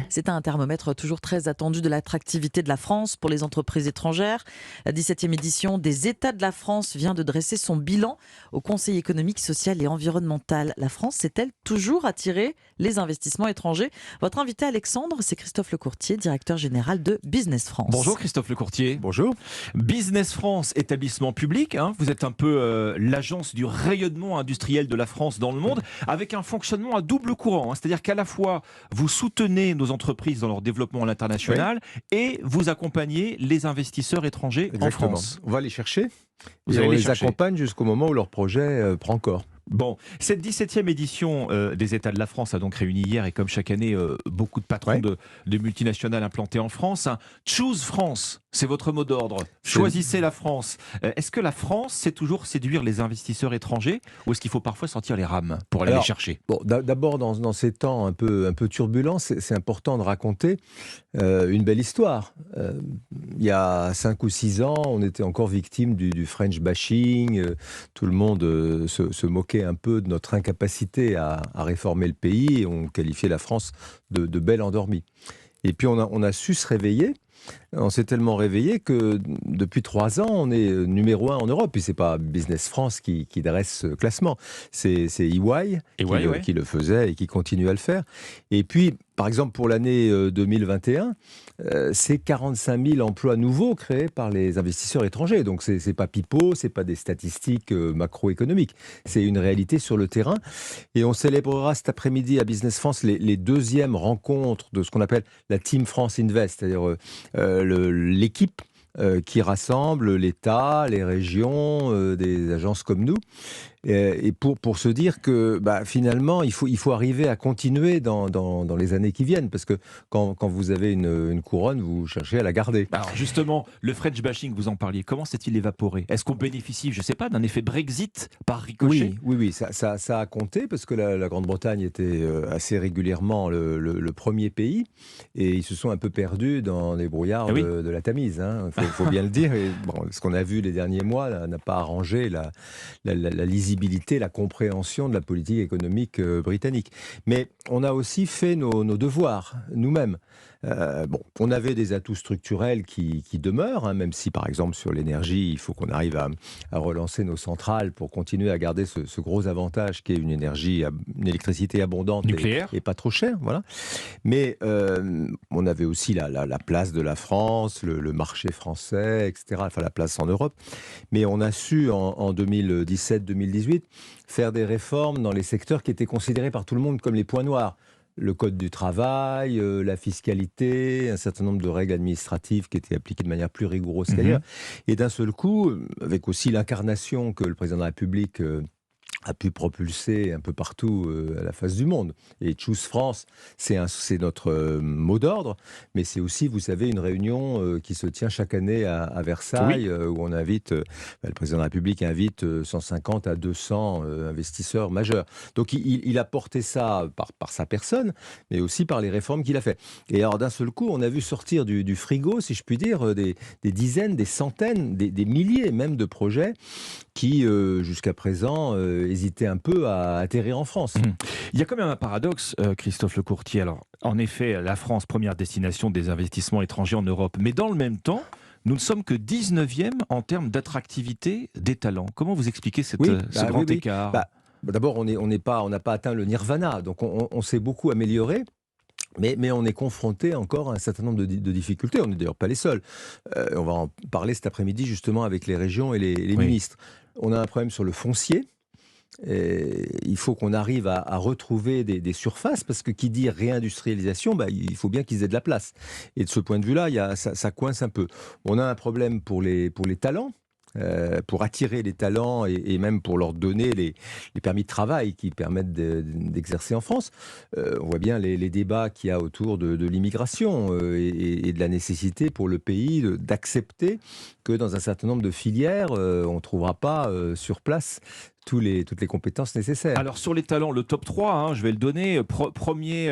C'est un thermomètre toujours très attendu de l'attractivité de la France pour les entreprises étrangères. La 17e édition des États de la France vient de dresser son bilan au Conseil économique, social et environnemental. La France sait-elle toujours attirer les investissements étrangers? Votre invité Alexandre, c'est Christophe Lecourtier, directeur général de Business France. Bonjour Christophe Lecourtier. Bonjour. Business France, établissement public, vous êtes un peu l'agence du rayonnement industriel de la France dans le monde, avec un fonctionnement à double courant. C'est-à-dire qu'à la fois, vous soutenez nos entreprises dans leur développement à l'international et vous accompagnez les investisseurs étrangers en France. On va les chercher Vous et allez on les les chercher. accompagne jusqu'au moment où leur projet prend corps. Bon, cette 17e édition des États de la France a donc réuni hier, et comme chaque année, beaucoup de patrons Ouais. de multinationales implantées en France. Choose France, c'est votre mot d'ordre. Choisissez la France. Est-ce que la France sait toujours séduire les investisseurs étrangers, ou est-ce qu'il faut parfois sortir les rames pour aller les chercher? Bon, d'abord, dans ces temps un peu turbulents, c'est important de raconter une belle histoire. Il y a 5 ou 6 ans, on était encore victime du French bashing. Tout le monde se moquait un peu de notre incapacité à réformer le pays, et on qualifiait la France de belle endormie. Et puis on a su se réveiller. On s'est tellement réveillé que depuis 3 ans, on est numéro 1 en Europe. Et c'est pas Business France qui dresse ce classement. C'est EY qui le faisait et qui continue à le faire. Et puis, par exemple, pour l'année 2021, c'est 45 000 emplois nouveaux créés par les investisseurs étrangers. Donc, c'est pas pipeau, c'est pas des statistiques macroéconomiques. C'est une réalité sur le terrain. Et on célébrera cet après-midi à Business France les deuxièmes rencontres de ce qu'on appelle la Team France Invest, c'est-à-dire l'équipe qui rassemble l'État, les régions, des agences comme nous, et pour se dire que finalement, il faut arriver à continuer dans les années qui viennent, parce que quand vous avez une couronne, vous cherchez à la garder. Alors justement, le French bashing, vous en parliez, comment s'est-il évaporé? Est-ce qu'on bénéficie, je ne sais pas, d'un effet Brexit par ricochet? Oui, ça a compté, parce que la Grande-Bretagne était assez régulièrement le premier pays, et ils se sont un peu perdus dans les brouillards de la Tamise. Faut bien le dire. Et bon, ce qu'on a vu les derniers mois n'a pas arrangé la lisibilité, la compréhension de la politique économique britannique. Mais on a aussi fait nos devoirs nous-mêmes. On avait des atouts structurels qui demeurent, même si par exemple sur l'énergie, il faut qu'on arrive à relancer nos centrales pour continuer à garder ce gros avantage qui est une électricité abondante nucléaire et pas trop chère. Voilà. Mais on avait aussi la place de la France, le marché français, etc., enfin la place en Europe. Mais on a su en 2017-2018 faire des réformes dans les secteurs qui étaient considérés par tout le monde comme les points noirs. Le code du travail, la fiscalité, un certain nombre de règles administratives qui étaient appliquées de manière plus rigoureuse qu'ailleurs. Et d'un seul coup, avec aussi l'incarnation que le président de la République a pu propulser un peu partout à la face du monde. Et Choose France, c'est notre mot d'ordre, mais c'est aussi, vous savez, une réunion qui se tient chaque année à Versailles, où on invite, le président de la République invite 150 à 200 investisseurs majeurs. Donc il a porté ça par sa personne, mais aussi par les réformes qu'il a fait. Et alors d'un seul coup, on a vu sortir du frigo, si je puis dire, des dizaines, des centaines, des milliers même de projets qui, jusqu'à présent, hésitaient un peu à atterrir en France. Il y a quand même un paradoxe, Christophe Lecourtier. Alors, en effet, la France, première destination des investissements étrangers en Europe. Mais dans le même temps, nous ne sommes que 19e en termes d'attractivité des talents. Comment vous expliquez ce grand écart? D'abord, on n'a pas atteint le nirvana, donc on s'est beaucoup amélioré. Mais on est confronté encore à un certain nombre de difficultés. On n'est d'ailleurs pas les seuls. On va en parler cet après-midi justement avec les régions et les ministres. On a un problème sur le foncier. Et il faut qu'on arrive à retrouver des surfaces, parce que qui dit réindustrialisation, il faut bien qu'ils aient de la place. Et de ce point de vue-là, ça coince un peu. On a un problème pour les talents. Pour attirer les talents et même pour leur donner les permis de travail qui permettent d'exercer en France. On voit bien les débats qu'il y a autour de l'immigration et de la nécessité pour le pays d'accepter que dans un certain nombre de filières, on ne trouvera pas sur place toutes les compétences nécessaires. Alors sur les talents, le top 3, je vais le donner. Premier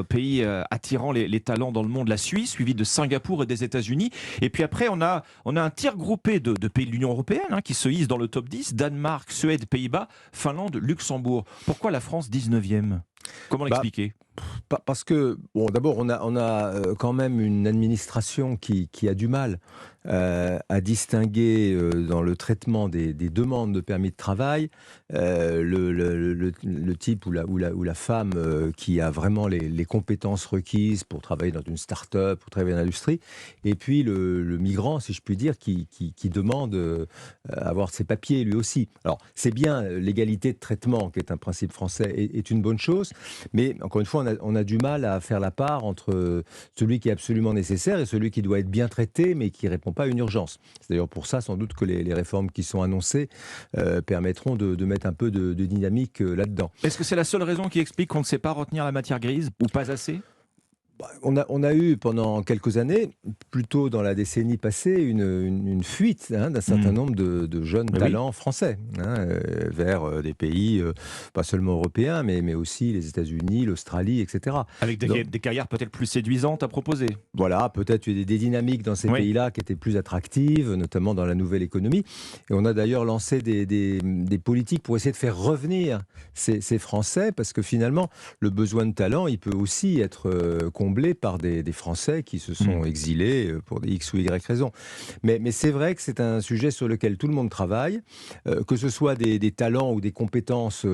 pays attirant les talents dans le monde, la Suisse, suivi de Singapour et des États-Unis. Et puis après, on a un tir groupé de pays de l'Union européenne qui se hissent dans le top 10. Danemark, Suède, Pays-Bas, Finlande, Luxembourg. Pourquoi la France 19e? Comment l'expliquer? Parce que, bon, d'abord, on a quand même une administration qui a du mal à distinguer dans le traitement des demandes de permis de travail le type ou la femme qui a vraiment les compétences requises pour travailler dans une start-up, pour travailler dans l'industrie, et puis le migrant, si je puis dire, qui demande avoir ses papiers lui aussi. Alors, c'est bien, l'égalité de traitement, qui est un principe français, est une bonne chose, mais encore une fois, on a du mal à faire la part entre celui qui est absolument nécessaire et celui qui doit être bien traité, mais qui ne répond pas à une urgence. C'est d'ailleurs pour ça, sans doute, que les réformes qui sont annoncées permettront de mettre un peu de dynamique là-dedans. Est-ce que c'est la seule raison qui explique qu'on ne sait pas retenir la matière grise, ou pas assez ? On a eu pendant quelques années, plutôt dans la décennie passée, une fuite d'un certain nombre de jeunes talents français vers des pays, pas seulement européens, mais aussi les États-Unis, l'Australie, etc. Avec des carrières peut-être plus séduisantes à proposer. Voilà, peut-être des dynamiques dans ces pays-là qui étaient plus attractives, notamment dans la nouvelle économie. Et on a d'ailleurs lancé des politiques pour essayer de faire revenir ces Français, parce que finalement, le besoin de talent, il peut aussi être comblé par des Français qui se sont exilés pour des X ou Y raisons. Mais c'est vrai que c'est un sujet sur lequel tout le monde travaille, que ce soit des talents ou des compétences,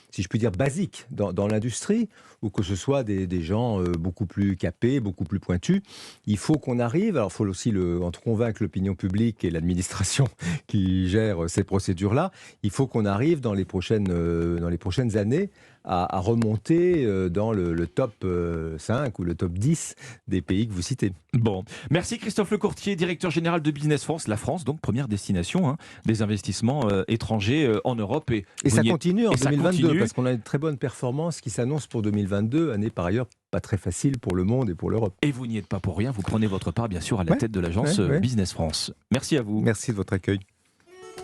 si je puis dire, basiques dans l'industrie, ou que ce soit des gens beaucoup plus capés, beaucoup plus pointus. Il faut qu'on arrive, alors il faut aussi convaincre l'opinion publique et l'administration qui gère ces procédures-là, il faut qu'on arrive dans les prochaines années à remonter dans le top 5 ou le top 10 des pays que vous citez. Bon, merci Christophe Lecourtier, directeur général de Business France. La France, donc première destination des investissements étrangers en Europe. Et ça continue en 2022, parce qu'on a une très bonne performance qui s'annonce pour 2022, année par ailleurs pas très facile pour le monde et pour l'Europe. Et vous n'y êtes pas pour rien, vous prenez votre part bien sûr à la tête de l'agence Business France. Merci à vous. Merci de votre accueil.